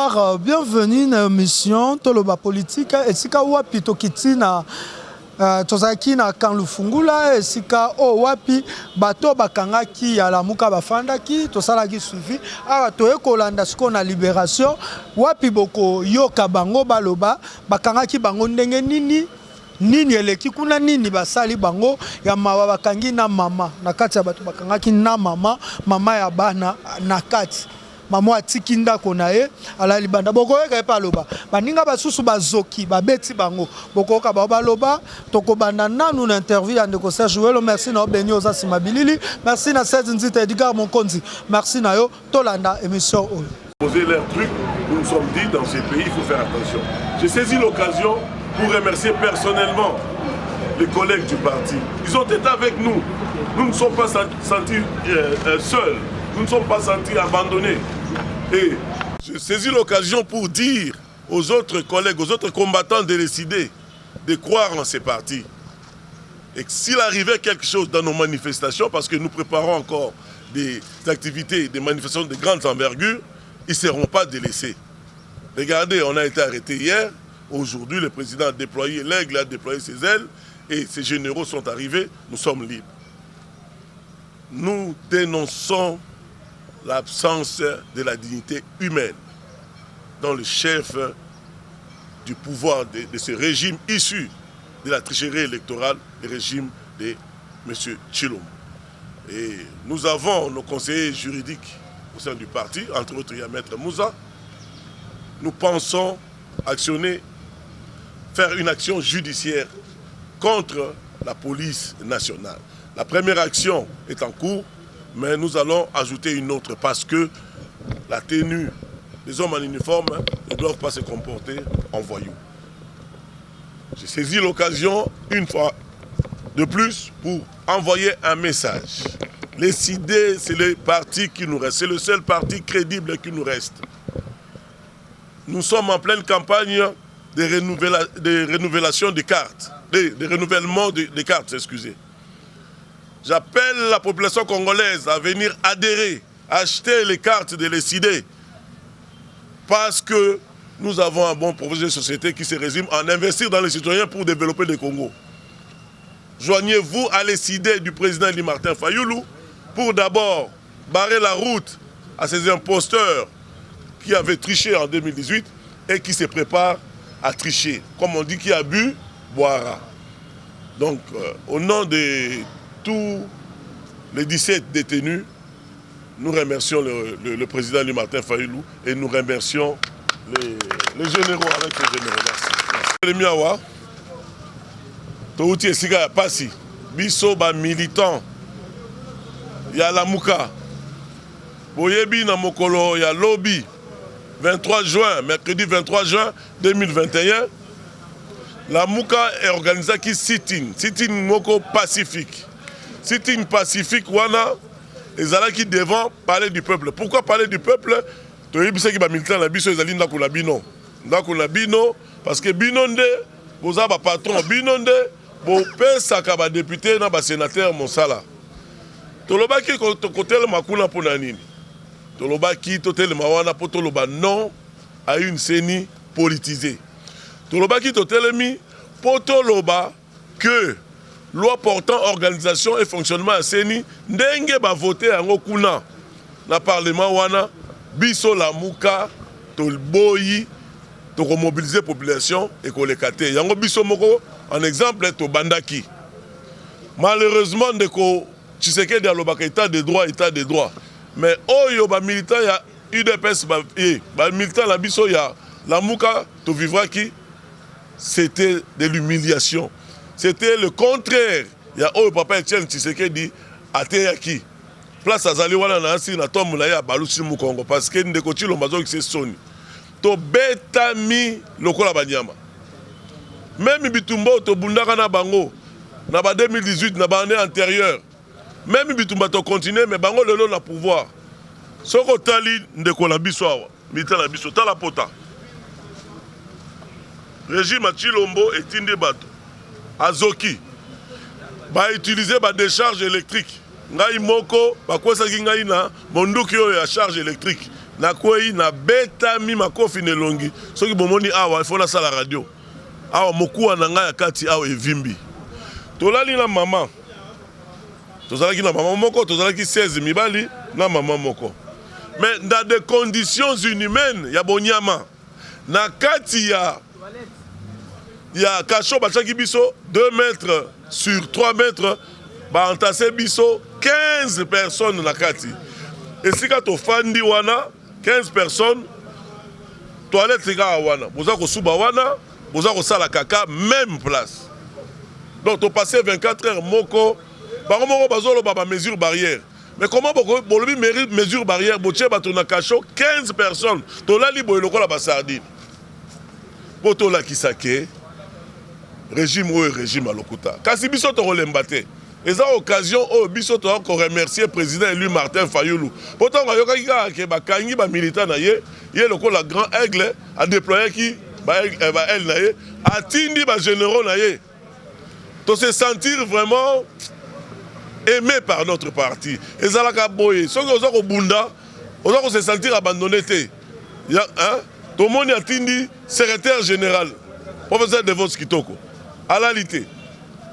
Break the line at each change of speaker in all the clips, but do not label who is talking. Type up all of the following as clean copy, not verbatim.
bonsoir, bienvenue dans l'émission Toloba Politique. Et si ka wapi tokiti na tozaki na Kanlufungula et si ka o wapi bato bakangaki ya lamuka bafandaki tosalaki suivi awa toye kolanda siko na libération wapi boko yoka bango baloba bakangaki bango ndenge nini eleki kuna nini basali bango ya mawa bakangi na mama na kati ya bato bakangaki na mama ya bana na kati mama atiki ndako na ye ala libanda bokoyeka epa loba baninga basusu bazoki babeti bango bokoyoka baloba tokobanda nanu na interview ya ndeko Serge Welo. Merci na obeni oza simabilili, merci na Seth Nzita Edgar Monkonzi, merci na yo tolanda émission oyo.
Poser leurs trucs, nous nous sommes dit dans ces pays il faut faire attention. J'ai saisi l'occasion pour remercier personnellement les collègues du parti. Ils ont été avec nous. Nous ne sommes pas sentis seuls. Nous ne sommes pas sentis abandonnés. Et j'ai saisi l'occasion pour dire aux autres collègues, aux autres combattants de décider de croire en ces partis. Et s'il arrivait quelque chose dans nos manifestations, parce que nous préparons encore des activités, des manifestations de grande envergure, ils ne seront pas délaissés. Regardez, on a été arrêtés hier. Aujourd'hui, le président a déployé l'aigle, a déployé ses ailes et ses généraux sont arrivés. Nous sommes libres. Nous dénonçons l'absence de la dignité humaine dans le chef du pouvoir de ce régime issu de la tricherie électorale, le régime de M. Tshilombo. Et nous avons nos conseillers juridiques au sein du parti, entre autres il y a Maître Moussa. Nous pensons actionner, faire une action judiciaire contre la police nationale. La première action est en cours, mais nous allons ajouter une autre parce que la tenue des hommes en uniforme ne doivent pas se comporter en voyous. J'ai saisi l'occasion une fois de plus pour envoyer un message. Les idées, c'est le parti qui nous reste, c'est le seul parti crédible qui nous reste. Nous sommes en pleine campagne de renouvellation des cartes, de renouvellement des cartes, excusez. J'appelle la population congolaise à venir adhérer, acheter les cartes de l'ECID parce que nous avons un bon projet de société qui se résume en investir dans les citoyens pour développer le Congo. Joignez-vous à l'ECID du président Eli Martin Fayoulou pour d'abord barrer la route à ces imposteurs qui avaient triché en 2018 et qui se préparent à tricher. Comme on dit, qui a bu, boira. Donc, au nom de tous les 17 détenus, nous remercions le président Eli Martin Fayoulou et nous remercions les généraux avec les généraux. Merci. Touti esika ya pasi, biso ba militant ya lamuka. Boyebi na mokolo ya lobby 23 juin, mercredi 23 juin 2021, lamuka est organisé qui sit-in moko pacifique. Sit-in pacifique wana ezalaki devant parler du peuple. Pourquoi parler du peuple? Toyebisa ki ba militant la biso ezali ndako na bino. Ndako na bino parce que bino nde boza ba patron bino nde bo pesaka ba député na ba sénateur mosala. Tolobaki kotel makuna pona nini? Tolobaki totel mawana po toloba non à une CENI politisée. Tolobaki totelemi po toloba que loi portant organisation et fonctionnement à CENI ndenge ba voter yango kuna na parlement wana biso la muka tolboyi to mobiliser population et kolekate yango biso moko en exemple to bandaki. Malheureusement ndeko Tshisekedi alobaka état de droit mais oyo ba militant ya UDPS ba militant la biso ya la muka to vivra qui c'était de l'humiliation. C'était le contraire. Il y a oyo papa Etienne Tshisekedi ateyaki. Place azali wana na asi na tombe na ya balusi mu Congo parce que ndeko Tshilombo azo ki soni. To betami lokola banyama. Même bitumba to bundaka na bango na ba 2018 na ba année antérieure. Même bitumba to continuer mais bango lelo na pouvoir. Soko tali ndeko la biso awa, milita la biso tala pota. Régime Tshilombo etindi bato. Azoki ba utiliser ba décharge électrique. Ngai moko ba kwesa ngai na monduki oyo ya charge électrique. na kwei na betami makofi nelongi soki bomoni awa il faut la sala radio awa mokuwa na ngai ya kati awa evimbi tolali na mama tozalaki na mama moko tozalaki 16 mibali na mama moko mais dans des conditions inhumaines ya bonyama na kati ya kasho bachaki biso 2 mètres sur 3 mètres ba entassé biso 15 personnes na kati esika tofandi wana 15 personnes toilette ka wana boza ko suba wana boza ko sala kaka même place donc to passer 24 heures moko bango moko bazolo ba mesure barrière mais comment bolobi mesure barrière boche bato na kasho 15 personnes to lali boye lokola ba sardine poto la kisake régime ou régime à lokuta kasi biso to kolemba te eza occasion o biso to ko remercier président élu Martin Fayulu pourtant ayokaki ka ke bakangi ba militant na ye lokola grand aigle a déployer ki ba elle na ye atindi ba généraux na ye to se sentir vraiment aimé par notre parti ezalaka boye soki oza ko bunda oza ko se sentir abandonné te ya hein to moni atindi secrétaire général professeur Devos Kitoko alalité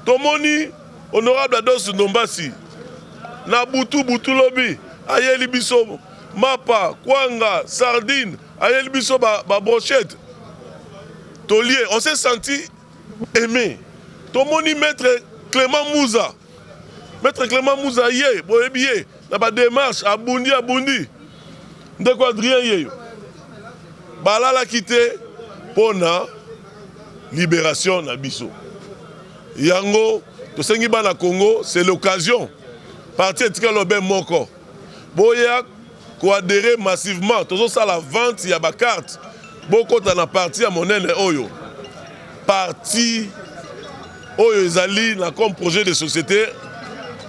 to moni honorable Ados Ndombasi na butu lobi ayeli biso mapa kwanga sardine ayeli biso ba brochette tolier on s'est senti aimé to moni maître Clément Mouza ye boyebi ye na ba démarche abundi ndeko Adrien yeyo balala kité pona libération na biso yango tosengi bana Congo c'est l'occasion parti etika lobe moko boya ko adhérer massivement tozo ça la vente ya ba carte bokota na parti ya monene oyo parti oyo ezali na comme projet de société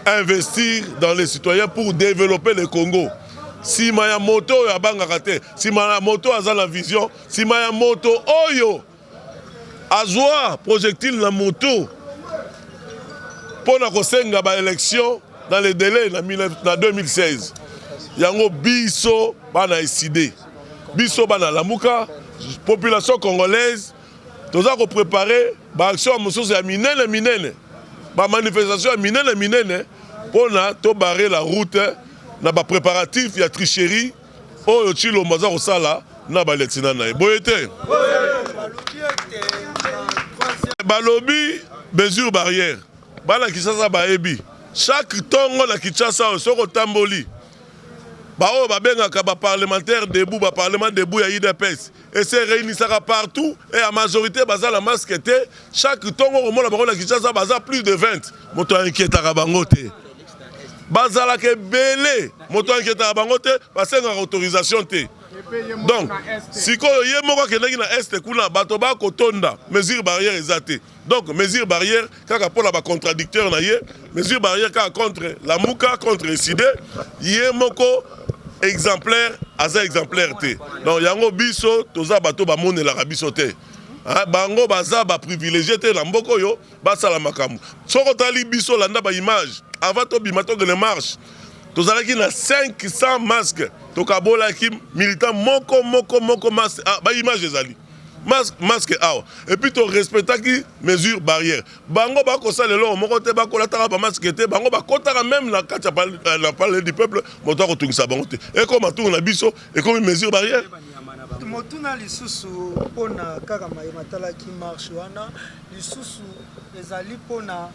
investir dans les citoyens pour développer le Congo. Si maya moto ya bangakate, si maya moto aza la vision, si maya moto oyo azwa projectile na moto pour na kosenga ba élection dans les délais na 2016. Yango biso bana décidé. Biso bana lamuka population congolaise toza ko préparer ba action mosusu ya minene. Ba manifestation minene pour na to barrer la route na ba préparatif ya tricherie oyo chilo maza ko sala na ba letina na boyete balobi mesure barrière bala Kinshasa ba ebi chaque tongo na Kinshasa soko tamboli ba o ba bengaka ba parlementaire debout ba parlement debout ya IDPS et c'est réunissaka partout et à majorité baza la masque était chaque tongo au monde na Kinshasa baza plus de 20 moto inquiétaka bango te bazala ke belé moto inquiétaka bango te basenga autorisation te donc sikoyo ye moko kendaki na est kuna bato ba kotonda mesure barrière ezate donc mesure barrière kaka pour la ba contradicteur na ye mesure barrière kaka contre la muka contre SID ye moko exemplaire aza exemplaire te donc yango biso toza bato ba monela biso te bango baza ba privilégié te na mboko yo basala makambo soko tali biso landa ba image avant to bimato de marche tozalaki na 500 masques tokabolaki militant moko masque ba image ezali masque awa et puis to respectaki mesure barrière bango ba ko sala lelo moko te ba ko lataka ba masque te bango ba kotaka même na kati na parler du peuple moto ko tungisa bango te et comme tourna na biso et comme mesure barrière
motuna lisusu pona kaka matala ki marche wana lisusu ezali pona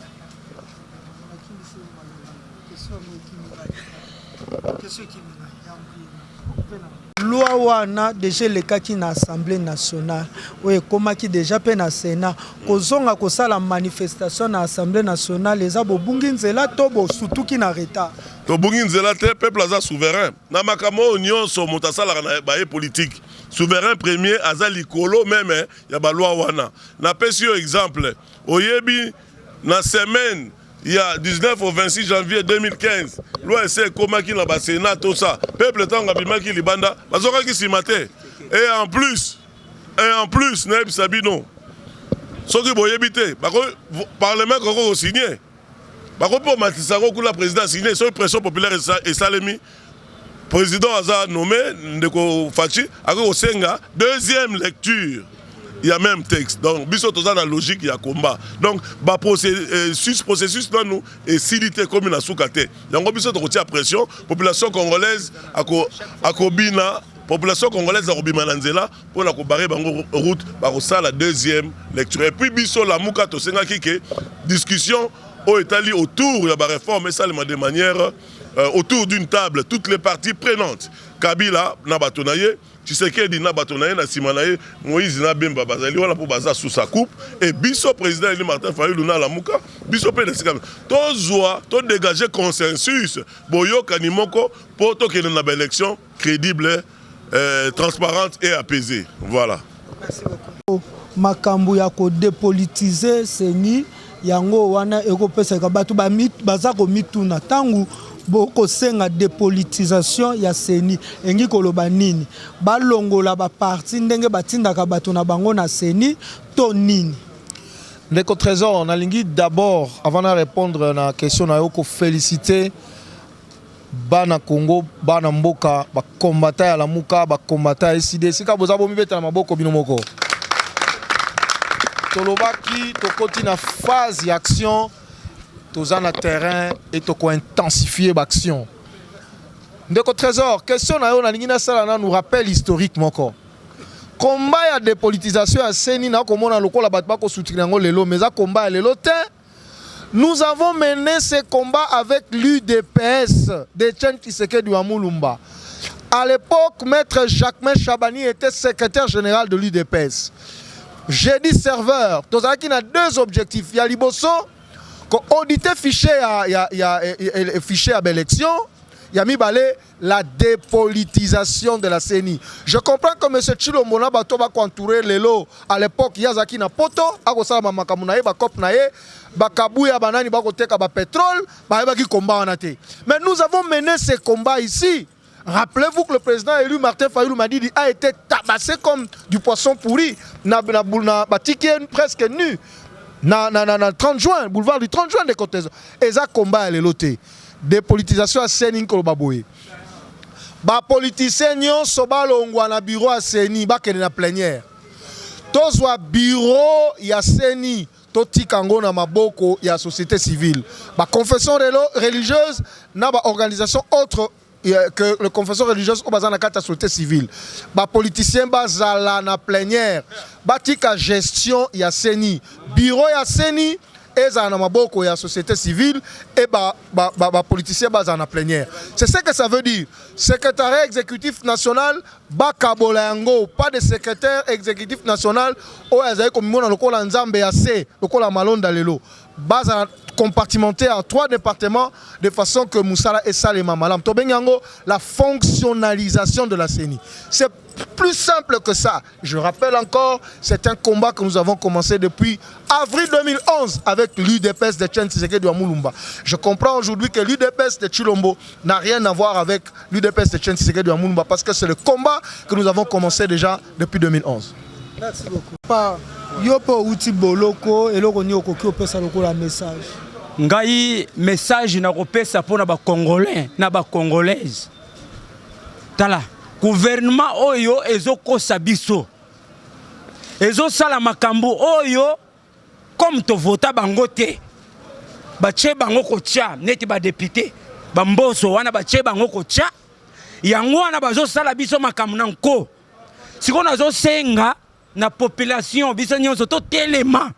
loi wana déjà lekaki na assemblée nationale oyo ekomaki déjà pe na sénat kozonga kosala manifestation na assemblée nationale eza bobungi nzela to bosutuki na retard
tobungi nzela te peuple aza souverain na makambo nyonso moto asalaka na baye politique souverain premier aza likolo même ya baloi wana napesi yo exemple oyebi na semaine il y a 19 au 26 janvier 2015, l'OSC komaki na ba Sénat tout ça. Peuple tanga bimaki libanda, bazokaki simate. Et en plus, Naib Sabino. Soki boyebite, bako parlement koko signé. Bako po matisango kula président signé, so pression populaire et salemi. président a nommé Ndeko Fachi a Osenga deuxième lecture. Il y a même texte. Donc, biso toza na logique ya combat. Donc, ba processus non nous et silité comme na soukate. Donc, biso to kotia pression population congolaise akobina population congolaise akobima na nzela pour la kobarrer bango route ba la deuxième lecture. Et puis biso la muka to senga kike discussion au Italie autour de la réforme et ça de manière autour d'une table toutes les parties prenantes. Kabila na batonaye, Tshisekedi na batonaye na simanaye, Moïse na Bemba bazali wala pour baza sous sa coupe et biso président Eli Martin Fayulu na la muka, biso pe desikam. To dégager consensus boyo kanimoko pour to kene na élection crédible, transparente et apaisée. Voilà.
Merci beaucoup. Makambu ya ko dépolitiser seni yango wana ekopesa ka batu baza ko mituna tangu boko senga dépolitisation ya seni engi koloba nini balongola ba parti ndenge batindaka batu na bango na seni to nini.
Ndeko Trésor, on a lingi d'abord avant de répondre à la question na yoko féliciter bana Congo bana mboka ba combattant ya la muka ba combattant SID sika boza bomi beta na maboko bino moko. Tolobaki tokoti na phase d'action, toza na terrain et toko intensifier l'action. Ndeko Trésor, question na yo na lingina sala nous rappelle historique moko. Combat ya dépolitisation ya seni na komona lokola bat ba ko soutenir ngo lelo mais za combat lelo te. Nous avons mené ce combat avec l'UDPS de Etienne Tshisekedi wa Mulumba. À l'époque, maître Jacquemain Chabani était secrétaire général de l'UDPS. J'ai dit serveur, Tozaki a deux objectifs. Il y a Liboso, auditer fichier à l'élection, il y a mis la dépolitisation de la CENI. Je comprends que M. Chilombo na bato ba entourer lelo à l'époque Yazaki na poto, akosala makamunaye ba kop naye, ba kabuya banani ba koteka ba pétrole, ba ki combat anate. Mais nous avons mené ce combat ici. Rappelez-vous que le président élu Martin Fayulu Madidi a été tabassé comme du poisson pourri, batiki presque nu, na 30 juin, boulevard du 30 juin des côtés. Et ça combat à l'éloté. Dépolitisation à Seni Kolobaboye. Ba politicien nyon soba longwa na bureau à Seni, ba kene na plénière. Tozwa bureau ya Seni, toti kango na maboko ya société civile. Ba confession religieuse na ba organisation autre que le confession religieuse au bazar na kata société civile. Ba politicien bazala na plénière. Ba tika gestion ya Seni. Bureau ya Seni eza na maboko ya société civile et ba politicien baza na plénière. C'est ce que ça veut dire. Secrétaire exécutif national ba kabolango, pas de secrétaire exécutif national o ezali comme mona lokola nzambe ya C, lokola malonda lelo. Baza compartimenté en 3 départements de façon que Moussala et Salema Malam. Tobengango, la fonctionnalisation de la CENI. C'est plus simple que ça. Je rappelle encore, c'est un combat que nous avons commencé depuis avril 2011 avec l'UDPS de Etienne Tshisekedi wa Mulumba. Je comprends aujourd'hui que l'UDPS de Chilombo n'a rien à voir avec l'UDPS de Etienne Tshisekedi wa Mulumba parce que c'est le combat que nous avons commencé déjà depuis 2011.
Merci beaucoup. Yopo uti boloko eloko ni okoki opesa lokola message.
Ngai message na kopesa pona ba congolais na ba congolaise. Tala gouvernement oyo ezokosa biso. Ezo sala makambo oyo comme to vota bango te. Ba che bango ko tia neti ba député. Ba mboso wana ba che bango ko tia. Yango wana bazo sala biso makambo na nko. Sikona zo senga na population biso nyonso to telema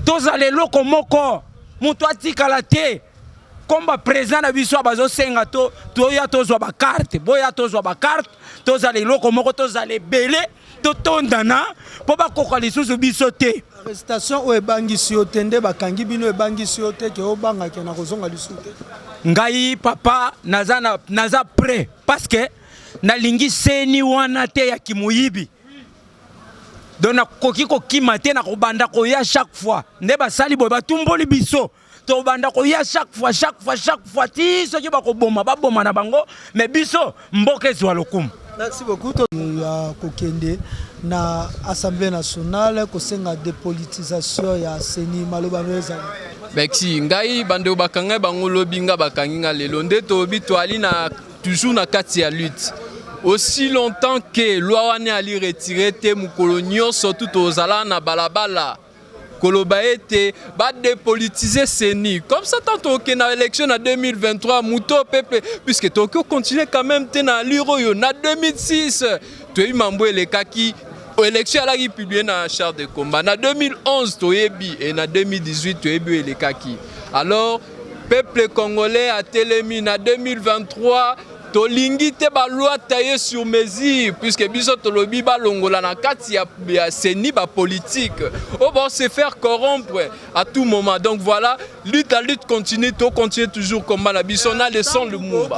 tozale loko moko mutu atikala te komba président na biso bazo senga to ya tozwa ba carte boya tozwa ba carte tozale loko moko tozale belé to tondana po ba koka lisusu biso te
arrestation o ebangisi yo tende bakangi bino ebangisi yo te ke obanga ke na kozonga lisusu te.
Ngai papa naza prêt parce que na lingi seni wana te ya kimuyibi. Donc koki ko kimate na kobanda ko ya chaque fois nde basali boy batumboli biso to banda ko ya chaque fois ti so ki ba ko boma na bango mais biso mboke zwa lokumu.
Merci beaucoup ya kokende na Assemblée nationale ko senga dépolitisation ya Seni maloba noza.
Bexi ngai bande bakanga bango lobi nga bakangi nga lelo nde to bitwali na toujours na kati ya lutte. Aussi longtemps que loi wana ali retirer te mukolo nyonso tout ozala na balabala. Koloba ete ba dépolitiser CENI. Comme ça tant que na élection en 2023 muto peuple puisque Tokyo continue quand même te na liroyo na 2006. Tu mambo elekaki élection à la publié dans char de combat. En 2011, Toyebi et en 2018, Toyebi et les Kaki. Alors, peuple congolais a télémi en 2023. Tolingi te ba loi taillée sur mesure puisque biso tolobi ba longola na kati ya CENI ba politique. On va se faire corrompre à tout moment. Donc voilà, la lutte continue, to continue toujours comme la biso na leçon le mumba.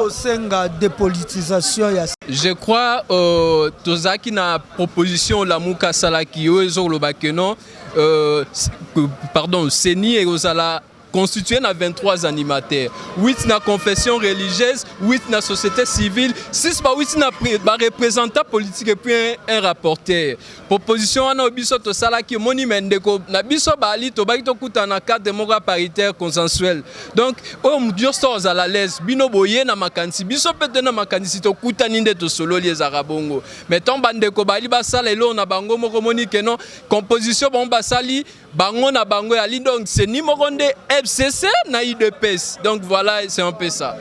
Dépolitisation.
Je crois tozaki na proposition la muka salaki yo ezolo bakeno pardon, CENI et ozala constitué na 23 animateurs, 8 na confession religieuse, 8 na société civile, 6 ba 8 na représentant politique et puis un rapporteur. Proposition wana obiso to sala ki moni mendeko na biso bali to baki to kuta na cadre démocratique paritaire consensuel. Donc o mdio stores à la l'aise bino boye na makanisi biso pete na makanisi to kuta ninde to solo les arabongo. Mais ton bandeko bali ba sala elo na bango moko moni que non composition bon ba sali bango na bango ya li donc c'est ni mokonde FCC na IDPS. Donc voilà, c'est un peu ça.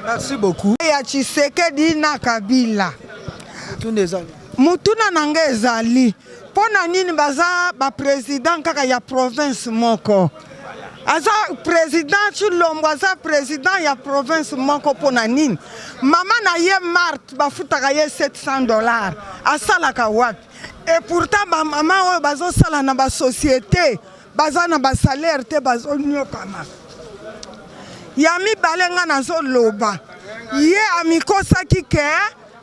Merci beaucoup.
Ya Tshisekedi na Kabila. Mutuna nanga ezali. Pona nini baza ba président kaka ya province moko. Aza président Chilombo aza président ya province moko pona nini. Mama na ye Marthe bafutaka ye $700. Asalaka wapi? Et pourtant ba mama oyo bazo sala na ba société. Baza na ba salaire te bazo nyokama. Yami balenga nazo loba. Ye amikosaki ke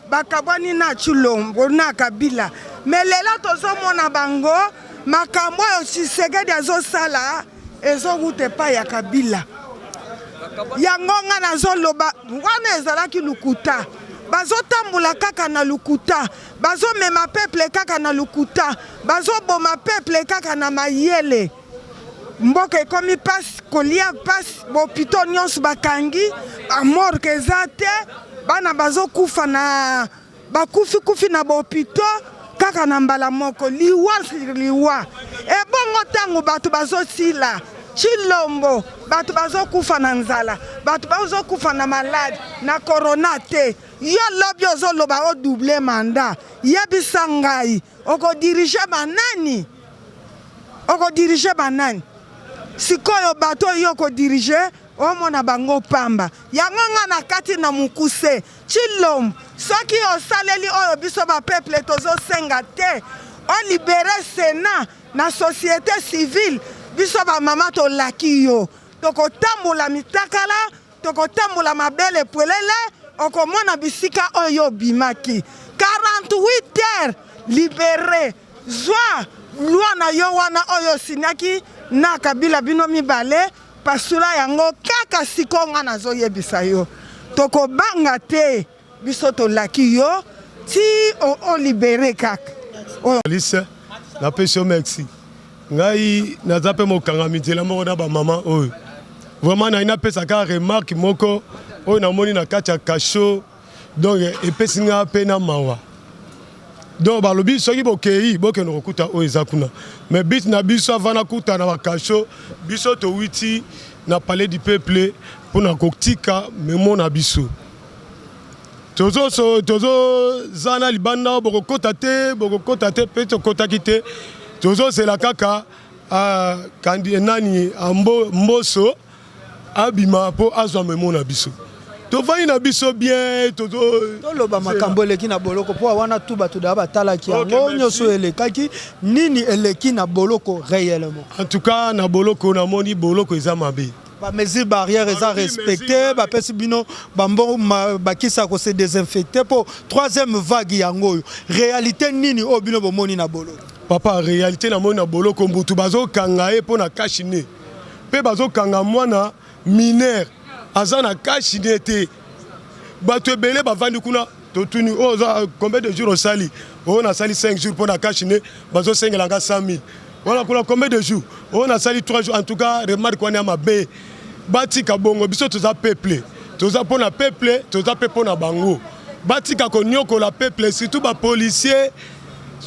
bakabwani na Chilombo na Kabila. Melela tozo mona bango makambo yo Tshisekedi azo sala ezo gute pa ya Kabila. Yango nga nazo loba wana ezalaki lukuta. Bazo tambula kaka na lukuta. Bazo mema peuple kaka na lukuta. Bazo boma peuple kaka na mayele. Mboka ekomi passe kolia passe bopito nyonso bakangi amor kezate bana bazo kufa na bakufi na bopito kaka na mbala moko liwa e bongo tango bato bazo sila Chilombo bato bazo kufa na nzala bato bazo kufa na malade na corona te yo lobi ozo loba o double mandat yebisa ngai oko dirige banani sikoyo bato yoko dirige omona bango pamba yango nga na kati na mukuse Chilombo soki osaleli oyo biso ba peuple tozo senga te o libérer Sénat na société civile biso ba mama to laki yo toko tambola mitakala toko tambola mabele pwelele okomona bisika oyo bimaki 48 heures libéré zwa loi na yo wana oyo sinaki na Kabila bino mibale pasula yango kaka sikonga nazo yebisa yo toko banga te biso to laki yo ti o libéré kaka
Alice na pesho merci ngai nazape mokanga mitela moko na ba mama oyo vraiment na ina pesa ka remarque moko oyo na moni na kati ya kasho donc epesi nga pe na mawa. Donc balobi soki bokei bokeno kokuta oyo eza kuna mais bit na biso avana kuta na bakasho biso to witi na palais du peuple pona kotika memo na biso tozo zana libanda bokokota te pe tokotaki te tozo sela kaka kandi nani mboso abima po azwa memo na biso tovai na biso bien
toloba makambo eleki na boloko po wana tu bato da batalaki yango nyonso elekaki nini eleki na boloko réellement.
En tout cas na boloko na moni boloko eza mabe
ba mesures barrières eza respecté ba pesi bino bambo bakisa ko se désinfecter pour troisième vague yango réalité nini o bino bomoni na boloko
papa réalité na moni na boloko mbutu bazo kanga e pona kashine pe bazo kanga mwana mineur azana kashine te bato ebele bavandi kuna totuni oza combien de jours osali on a sali 5 jours pour na kashine bazo sengela nga 100 000 voilà kuna combien de jours on a sali 3 jours en tout cas remarque on a mabe bati kabongo biso toza peuple toza pona peuple toza pe pona bango batika konyoko la peuple surtout ba policier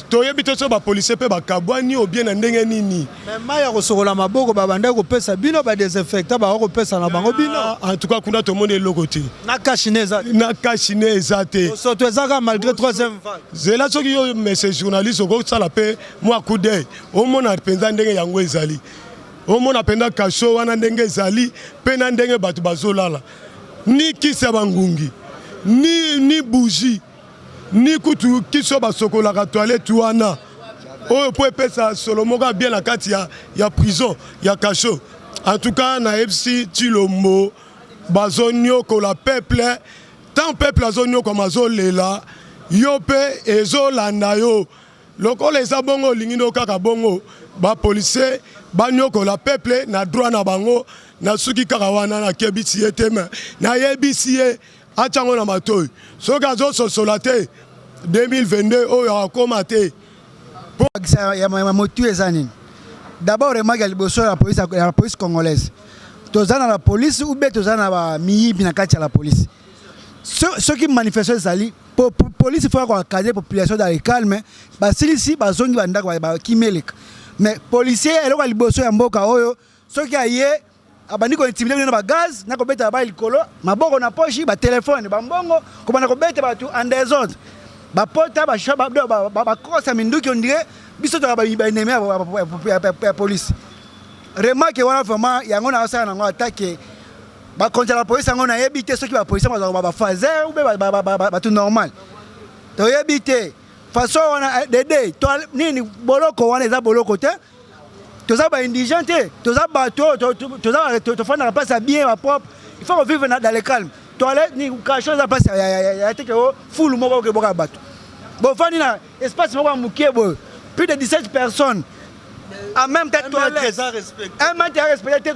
toyebi to so ba policier pe bakabwani ou bien na ndenge nini
mais maya ko sokola maboko ba banda ko pesa bino ba désinfecta ba ko pesa na bango bino
en tout cas kuna to mone lokoti
na kashine
ezate
so to ezaka malgré troisième vague
zela soki yo monsieur journaliste ko sala pe moi coup d'œil au mona penza ndenge yango ezali au mona penda kasho wana ndenge ezali pe na ndenge batu bazolala ni kisa bangungi ni bougie ni kutu kiso basokola ka toilette wana oyo po pesa solomoka bien la kati ya prison ya kasho en tout cas na FC Tilombo bazonyo ko la peuple tant peuple azonyo comme azolela yo pe ezolanda yo lokola eza bongo lingino kaka bongo ba policier banyoko la peuple na droit na bango na suki kaka wana na kebisi etema na yebisi achango na matoyi soki azososola te 2022 oyo akoma te
ya motu eza nini d'abord remarque ya liboso ya police congolaise toza na la police ou bien toza na bamiyibi na kati ya la police soki manifestation ezali police faut akadre population dans le calme basilisi bazongi bandako bakimeleka mais policier eloko ya liboso ya mboka oyo soki aye abandi ko intimidé na ba gaz na ko beta ba likolo maboko na poche ba téléphone ba mbongo ko bana ko beta ba tu en désordre ba pota ba shaba ba kosa minduki on dirait biso to ba ennemi ya police remarque wana vraiment yango na sala nango attaque ba contre la police yango na yebité soki ba police ba fazer ou ba tout normal to yebité façon wana dede to nini boloko wana eza boloko te toza ba indigent te toza bato toza fana na place bien propre il faut vivre dans le calme toilette ni quelque chose à place ya te ko full moko ke boka bato bon fani na espace moko mukie bo plus de 17 personnes en même temps toilette un mètre respecté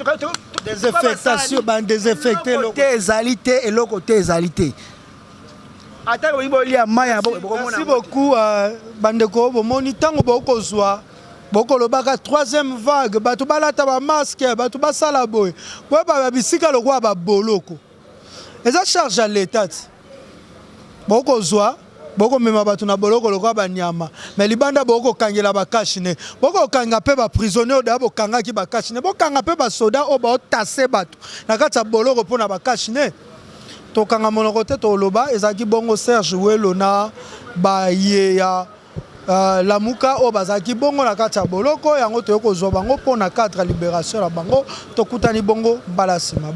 désinfectation ban désinfecter
le côté égalité et le côté égalité attends oui bolia maya
merci beaucoup bandeko bomoni tango bokozwa bokolobaka troisième vague bato balata ba masque bato basala boye po ba bisika lokwa ba boloko eza charge à l'état bokozwa bokomema bato na boloko lokwa ba nyama mais libanda bokokangela ba kashine bokokanga pe ba prisonnier oda bokanga ki ba kashine bokanga pe ba soda o ba otasse bato na kati ya boloko pona ba kashine tokanga monoko te toloba ezaki bongo Serge Welo na ba ye ya lamuka o bazaki bongo na kati ya boloko yango toyokozwa bango pona 4 libération na bango tokutani bongo mbala sima